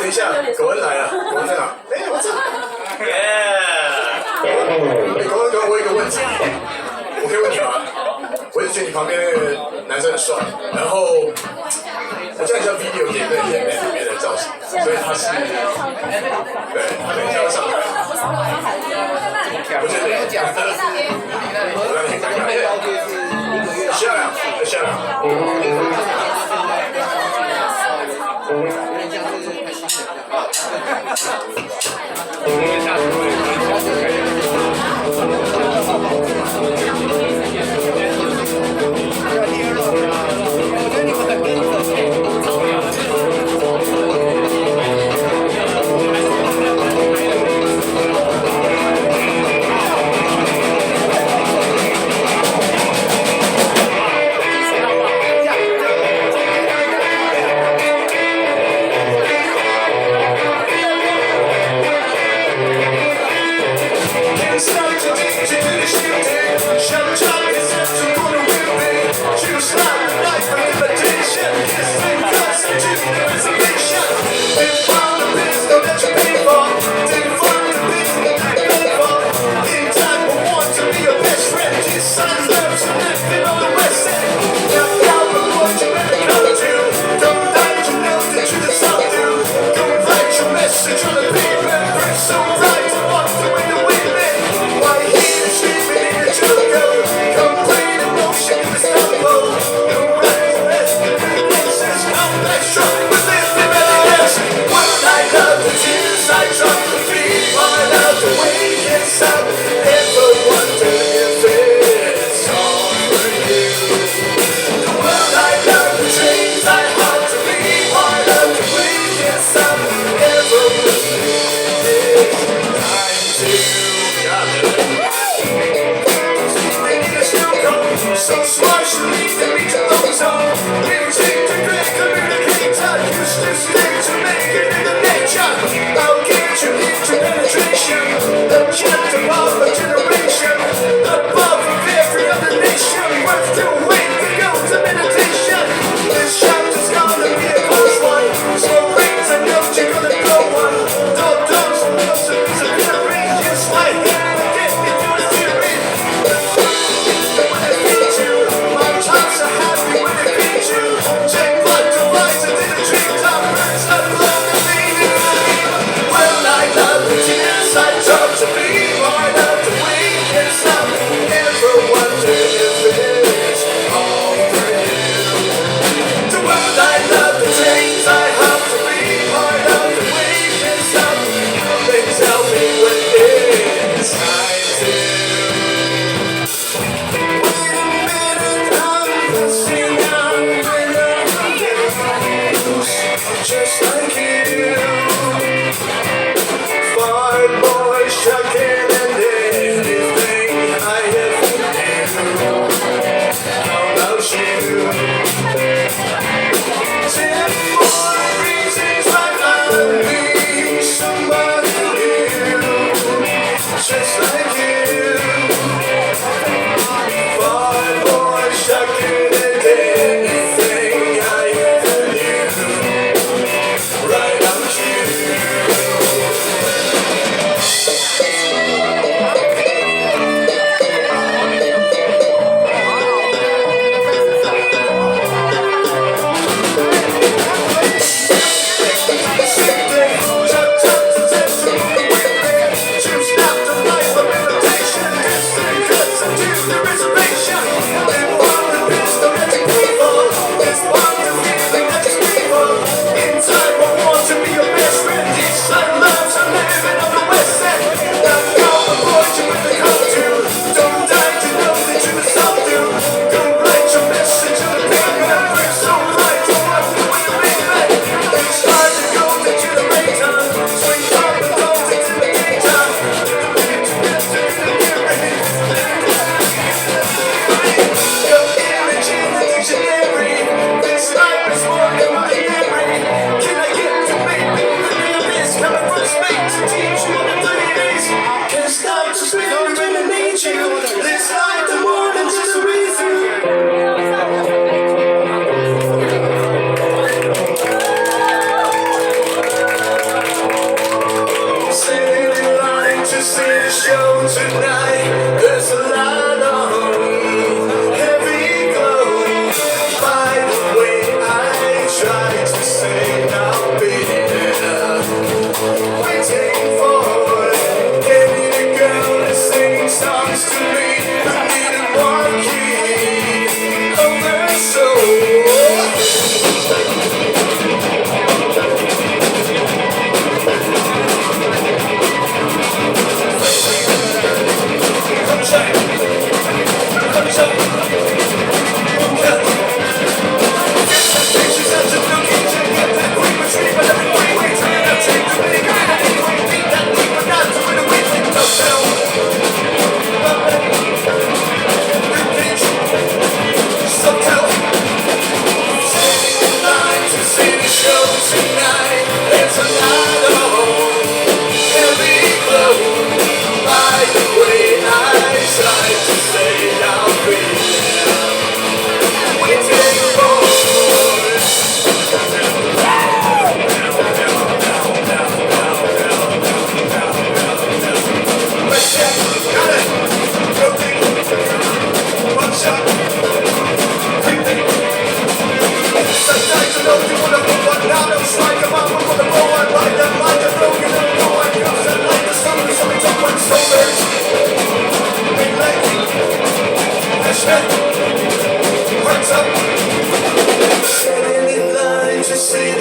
等一下，狗文来了，狗文在哪？哎，我操！狗文，我有一个问题，我可以问你吗？我一直觉得你旁边那个男生很帅，然后我叫你叫 video 演那里面的造型，所以他是，对，他等一下要上台。我觉得我让你看看，漂亮，漂亮。I'll get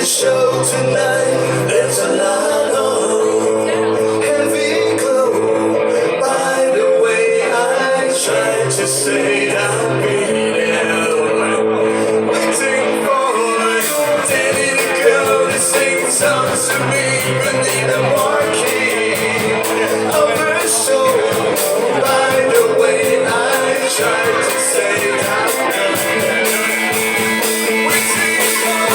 show tonight. There's a light on, heavy glow. By the way, I tried to say I'll be there, waiting for Danny to go to sing songs to me beneath the marquee of her soul. By the way, I tried to say I'll be there, waiting for.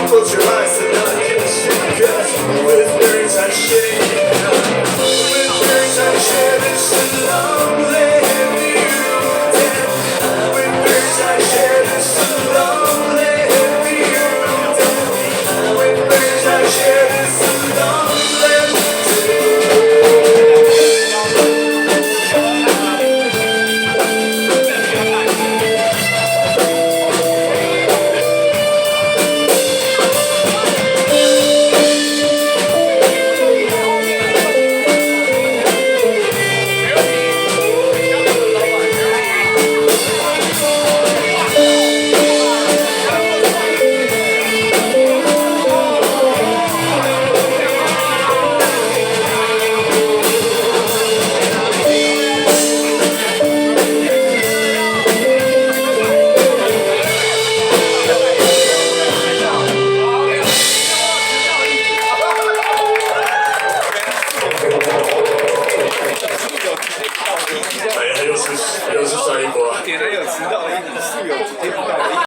Close your eyes and not get a shit, 'cause with words I shake.